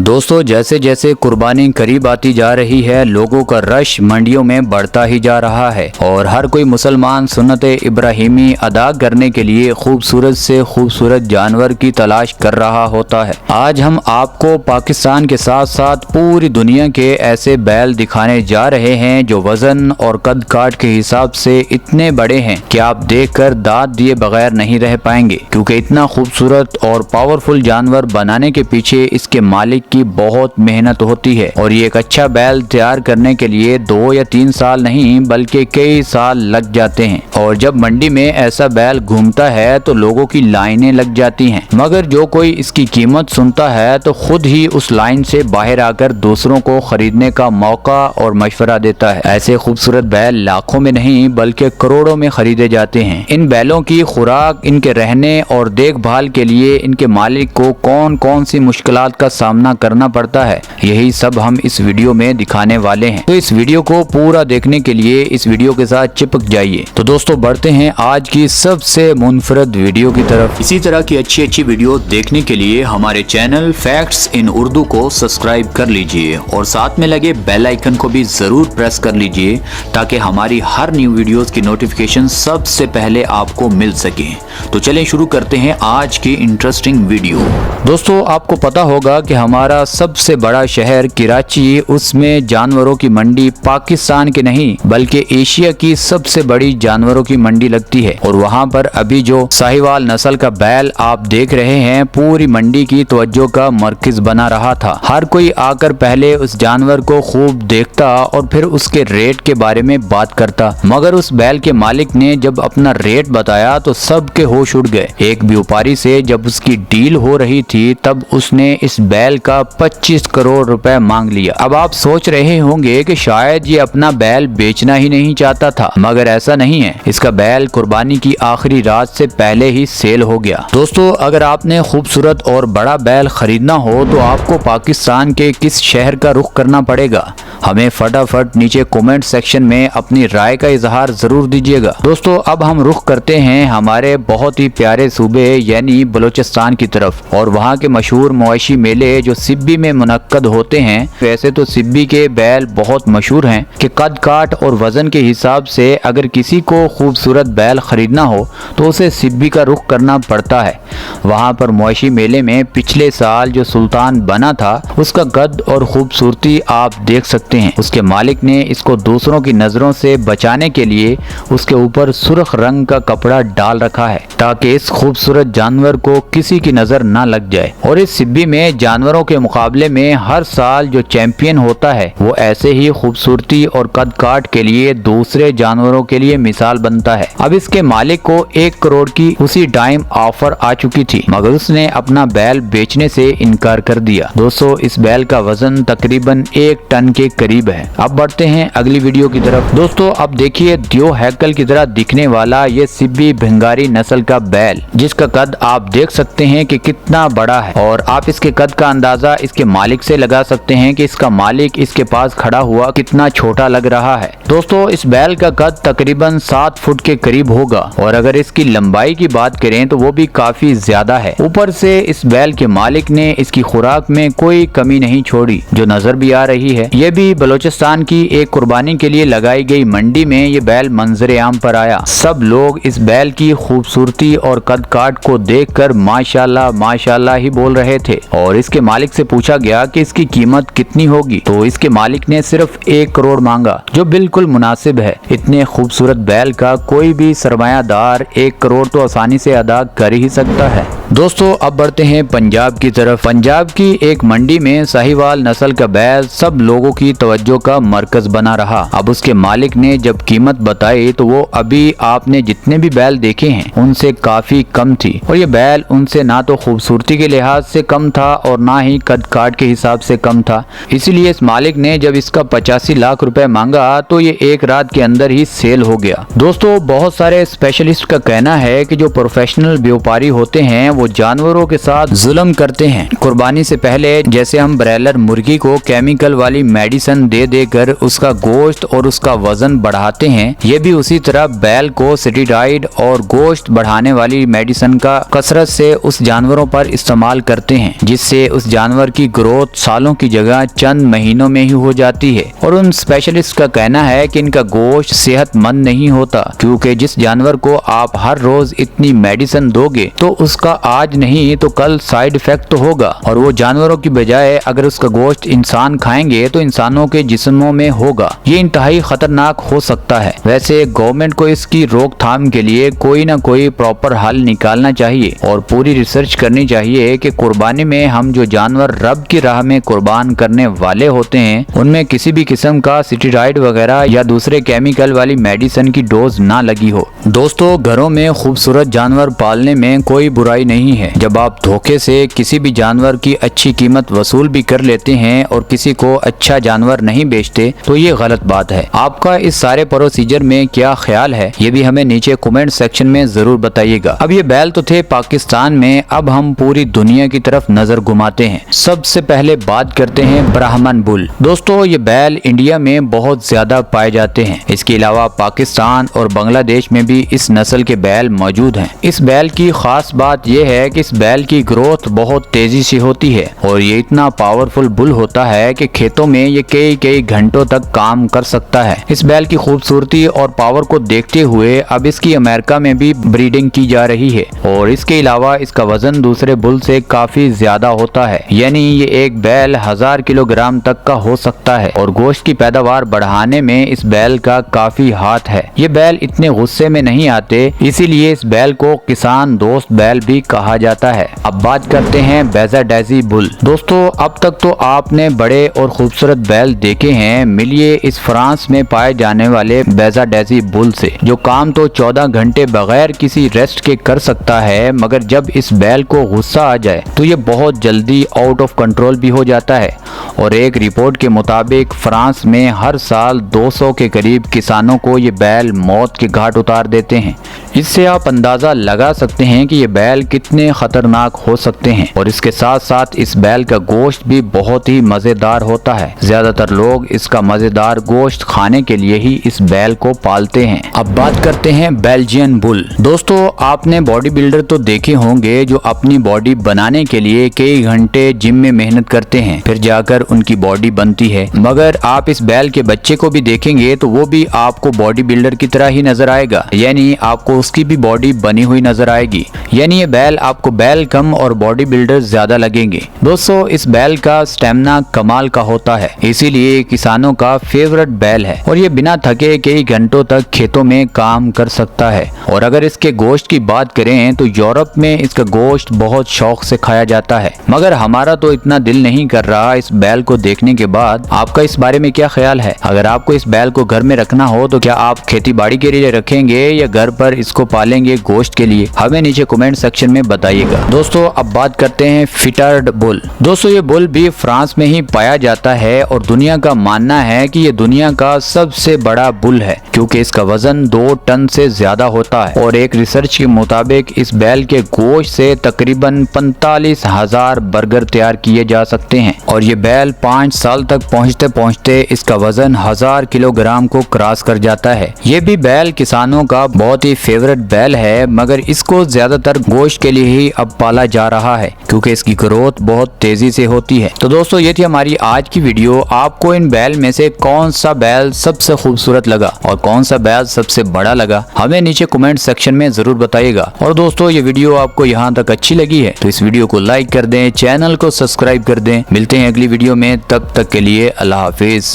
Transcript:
दोस्तों जैसे जैसे कुर्बानी करीब आती जा रही है, लोगों का रश मंडियों में बढ़ता ही जा रहा है और हर कोई मुसलमान सुन्नत इब्राहिमी अदा करने के लिए खूबसूरत से खूबसूरत जानवर की तलाश कर रहा होता है। आज हम आपको पाकिस्तान के साथ साथ पूरी दुनिया के ऐसे बैल दिखाने जा रहे हैं जो वजन और कद काट के हिसाब से इतने बड़े हैं कि आप देखकर दांत दिए बगैर नहीं रह पाएंगे, क्योंकि इतना खूबसूरत और पावरफुल जानवर बनाने के पीछे इसके मालिक की बहुत मेहनत होती है। और ये एक अच्छा बैल तैयार करने के लिए 2 या 3 साल नहीं बल्कि कई साल लग जाते हैं। और जब मंडी में ऐसा बैल घूमता है तो लोगों की लाइनें लग जाती हैं, मगर जो कोई इसकी कीमत सुनता है तो खुद ही उस लाइन से बाहर आकर दूसरों को खरीदने का मौका और मशवरा देता है। ऐसे खूबसूरत बैल लाखों में नहीं बल्कि करोड़ों में खरीदे जाते हैं। इन बैलों की खुराक, इनके रहने और देखभाल के लिए इनके मालिक को कौन कौन सी मुश्किलात का सामना करना पड़ता है, यही सब हम इस वीडियो में दिखाने वाले हैं। तो इस वीडियो को पूरा देखने के लिए इस वीडियो के साथ चिपक जाइए। तो दोस्तों बढ़ते हैं आज की सबसे मुनफरद वीडियो की तरफ। इसी तरह की अच्छी अच्छी वीडियो देखने के लिए हमारे चैनल फैक्ट्स इन उर्दू को सब्सक्राइब कर लीजिए और साथ में लगे बेल आइकन को भी जरूर प्रेस कर लीजिए ताकि हमारी हर न्यू वीडियोस की नोटिफिकेशन सबसे पहले आपको मिल सके। तो चलें शुरू करते हैं आज की इंटरेस्टिंग वीडियो। दोस्तों आपको पता होगा कि हमारा सबसे बड़ा शहर कराची, उसमें जानवरों की मंडी पाकिस्तान की नहीं बल्कि एशिया की सबसे बड़ी जानवरों की मंडी लगती है। और वहाँ पर अभी जो साहिवाल नस्ल का बैल आप देख रहे हैं पूरी मंडी की तवज्जो का मरकज बना रहा था। हर कोई आकर पहले उस जानवर को खूब देखता और फिर उसके रेट के बारे में बात करता, मगर उस बैल के मालिक ने जब अपना रेट बताया तो सबके होश उड़ गए। एक व्यापारी से जब उसकी डील हो रही थी तब उसने इस बैल का 25 करोड़ रुपए मांग लिया। अब आप सोच रहे होंगे कि शायद ये अपना बैल बेचना ही नहीं चाहता था, मगर ऐसा नहीं है। इसका बैल कुर्बानी की आखिरी रात से पहले ही सेल हो गया। दोस्तों अगर आपने खूबसूरत और बड़ा बैल खरीदना हो तो आपको पाकिस्तान के किस शहर का रुख करना पड़ेगा, हमें फटाफट नीचे कमेंट सेक्शन में अपनी राय का इजहार जरूर दीजिएगा। दोस्तों अब हम रुख करते हैं हमारे बहुत ही प्यारे सूबे यानी बलूचिस्तान की तरफ और वहाँ के मशहूर मवेशी मेले जो सिब्बी में मुनक्कद होते हैं। वैसे तो सिब्बी के बैल बहुत मशहूर हैं कि कद काट और वजन के हिसाब से अगर किसी को खूबसूरत बैल खरीदना हो तो उसे सिब्बी का रुख करना पड़ता है। वहाँ पर मवेशी मेले में पिछले साल जो सुल्तान बना था उसका कद और खूबसूरती आप देख सकते हैं। उसके मालिक ने इसको दूसरों की नजरों से बचाने के लिए उसके ऊपर सुर्ख रंग का कपड़ा डाल रखा है ताकि इस खूबसूरत जानवर को किसी की नजर ना लग जाए। और इस सिब्बी में जानवरों के मुकाबले में हर साल जो चैंपियन होता है वो ऐसे ही खूबसूरती और कद काट के लिए दूसरे जानवरों के लिए मिसाल बनता है। अब इसके मालिक को 1 करोड़ की उसी टाइम ऑफर आ चुकी थी, मगर उसने अपना बैल बेचने से इनकार कर दिया। दोस्तों इस बैल का वजन तकरीबन 1 टन के करीब है। अब बढ़ते हैं अगली वीडियो की तरफ। दोस्तों अब देखिए दियो हैकल की तरह दिखने वाला ये सिब्बी भिंगारी नस्ल का बैल, जिसका कद आप देख सकते हैं कि कितना बड़ा है। और आप इसके कद का अंदाजा इसके मालिक से लगा सकते हैं कि इसका मालिक इसके पास खड़ा हुआ कितना छोटा लग रहा है। दोस्तों इस बैल का कद तकरीबन 7 फुट के करीब होगा और अगर इसकी लंबाई की बात करें तो वो भी काफी ज्यादा है। ऊपर से इस बैल के मालिक ने इसकी खुराक में कोई कमी नहीं छोड़ी जो नजर भी आ रही है। ये भी बलूचिस्तान की एक कुर्बानी के लिए लगाई गई मंडी में ये बैल मंजर आम पर आया। सब लोग इस बैल की खूबसूरती और कद काट को देखकर माशाल्लाह माशाल्लाह ही बोल रहे थे। और इसके मालिक से पूछा गया कि इसकी कीमत कितनी होगी तो इसके मालिक ने सिर्फ 1 करोड़ मांगा, जो बिल्कुल मुनासिब है। इतने खूबसूरत बैल का कोई भी सरमायादार 1 करोड़ तो आसानी से अदा कर ही सकता है। दोस्तों अब बढ़ते हैं पंजाब की तरफ। पंजाब की एक मंडी में साहिवाल नस्ल का बैल सब लोगों की तवज्जो का मरकज बना रहा। अब उसके मालिक ने जब कीमत बताई तो वो अभी आपने जितने भी बैल देखे हैं उनसे काफी कम थी। और ये बैल उनसे ना तो खूबसूरती के लिहाज से कम था और ना ही कद काट के हिसाब से कम था। इसीलिए इस मालिक ने जब इसका 85 लाख रुपए मांगा तो ये 1 रात के अंदर ही सेल हो गया। दोस्तों बहुत सारे स्पेशलिस्ट का कहना है कि जो प्रोफेशनल व्यापारी होते हैं वो जानवरों के साथ जुल्म करते हैं। कुर्बानी से पहले जैसे हम ब्रॉयलर मुर्गी को केमिकल वाली मेडिसिन दे देकर उसका गोश्त और उसका वजन बढ़ाते हैं, ये भी उसी तरह बैल को स्टेरॉइड और गोश्त बढ़ाने वाली मेडिसिन का कसरत से उस जानवरों पर इस्तेमाल करते हैं, जिससे उस जानवर की ग्रोथ सालों की जगह चंद महीनों में ही हो जाती है। और उन स्पेशलिस्ट का कहना है कि इनका गोश्त सेहतमंद नहीं होता, क्योंकि जिस जानवर को आप हर रोज इतनी मेडिसिन दोगे तो उसका आज नहीं तो कल साइड इफेक्ट तो होगा, और वो जानवरों की बजाय अगर उसका गोश्त इंसान खाएंगे तो इंसानों के जिस्मों में होगा। ये इंतहाई खतरनाक हो सकता है। वैसे गवर्नमेंट को इसकी रोकथाम के लिए कोई ना कोई प्रॉपर हल निकालना चाहिए और पूरी रिसर्च करनी चाहिए कि कुर्बानी में हम जो जानवर रब की राह में कुर्बान करने वाले होते हैं उनमें किसी भी किस्म का स्टेरॉइड वगैरह या दूसरे केमिकल वाली मेडिसिन की डोज ना लगी हो। दोस्तों, घरों में खूबसूरत जानवर पालने में कोई बुराई नहीं है। जब आप धोखे से किसी भी जानवर की अच्छी कीमत वसूल भी कर लेते हैं और किसी को अच्छा जानवर नहीं बेचते तो ये गलत बात है। आपका इस सारे प्रोसीजर में क्या ख्याल है, ये भी हमें नीचे कमेंट सेक्शन में जरूर बताइएगा। अब ये बैल तो थे पाकिस्तान में, अब हम पूरी दुनिया की तरफ नजर घुमाते हैं। सबसे पहले बात करते हैं ब्राह्मण बुल। दोस्तों, ये बैल इंडिया में बहुत ज्यादा पाए जाते हैं। इसके अलावा पाकिस्तान और बांग्लादेश में भी इस नस्ल के बैल मौजूद हैं। इस बैल की खास बात यह है कि इस बैल की ग्रोथ बहुत तेजी से होती है और ये इतना पावरफुल बुल होता है कि खेतों में ये कई घंटों तक काम कर सकता है। इस बैल की खूबसूरती और पावर को देखते हुए अब इसकी अमेरिका में भी ब्रीडिंग की जा रही है और इसके अलावा इसका वजन दूसरे बुल से काफी ज्यादा होता है, यानी ये एक बैल 1000 किलोग्राम तक का हो सकता है और गोश्त की पैदावार बढ़ाने में इस बैल का काफी हाथ है। ये बैल इतने गुस्से में नहीं आते, इसीलिए इस बैल को किसान दोस्त बैल भी कहा जाता है। अब बात करते हैं बेजाडेजी बुल। दोस्तों, अब तक तो आपने बड़े और खूबसूरत बैल देखे हैं, मिलिए इस फ्रांस में पाए जाने वाले बेजाडेजी बुल से, जो काम तो 14 घंटे बगैर किसी रेस्ट के कर सकता है, मगर जब इस बैल को गुस्सा आ जाए तो ये बहुत जल्दी आउट ऑफ कंट्रोल भी हो जाता है। और एक रिपोर्ट के मुताबिक फ्रांस में हर साल 200 के करीब किसानों को ये बैल मौत के घाट उतार देते हैं। इससे आप अंदाजा लगा सकते हैं कि ये बैल कितने खतरनाक हो सकते हैं। और इसके साथ साथ इस बैल का गोश्त भी बहुत ही मजेदार होता है। ज्यादातर लोग इसका मजेदार गोश्त खाने के लिए ही इस बैल को पालते हैं। अब बात करते हैं बेल्जियन बुल। दोस्तों, आपने बॉडी बिल्डर तो देखे होंगे जो अपनी बॉडी बनाने के लिए कई घंटे जिम में मेहनत करते हैं, फिर जाकर उनकी बॉडी बनती है। मगर आप इस बैल के बच्चे को भी देखेंगे तो वो भी आपको बॉडी बिल्डर की तरह ही नजर आएगा, यानी आपको उसकी भी बॉडी बनी हुई नजर आएगी। यानी ये बैल आपको बैल कम और बॉडी बिल्डर ज्यादा लगेंगे। दोस्तों, इस बैल का स्टेमिना कमाल का होता है, इसीलिए किसानों का फेवरेट बैल है और ये बिना थके कई घंटों तक खेतों में काम कर सकता है। और अगर इसके गोश्त की बात करें तो यूरोप में इसका गोश्त बहुत शौक से खाया जाता है, मगर हमारा तो इतना दिल नहीं कर रहा इस बैल को देखने के बाद। आपका इस बारे में क्या ख्याल है? अगर आपको इस बैल को घर में रखना हो तो क्या आप खेती बाड़ी के लिए रखेंगे या घर पर इसको पालेंगे गोश्त के लिए? हमें नीचे कमेंट सेक्शन में बताइएगा। दोस्तों, अब बात करते हैं फिटर्ड बुल। दोस्तों, ये बुल भी फ्रांस में ही पाया जाता है और दुनिया का मानना है कि ये दुनिया का सबसे बड़ा बुल है, क्योंकि इसका वजन 2 टन से ज्यादा होता है। और एक रिसर्च के मुताबिक इस बैल के गोश्त से तकरीबन 45,000 बर्गर तैयार किए जा सकते हैं और ये बैल 5 साल तक पहुँचते पहुँचते इसका वजन 1000 किलोग्राम को क्रॉस कर जाता है। ये भी बैल किसानों का बहुत ही फेवरेट बैल है, मगर इसको ज्यादातर गोश्त के लिए ही अब पाला जा रहा है, क्योंकि इसकी ग्रोथ बहुत तेजी से होती है। तो दोस्तों, ये थी हमारी आज की वीडियो। आपको इन बैल में से कौन सा बैल सबसे खूबसूरत लगा और कौन सा बैल सबसे बड़ा लगा, हमें नीचे कमेंट सेक्शन में जरूर बताइएगा। और दोस्तों, ये वीडियो आपको यहाँ तक अच्छी लगी है तो इस वीडियो को लाइक कर दें, चैनल को सब्सक्राइब कर दें। मिलते हैं अगली वीडियो में, तब तक के लिए अल्लाह हाफिज।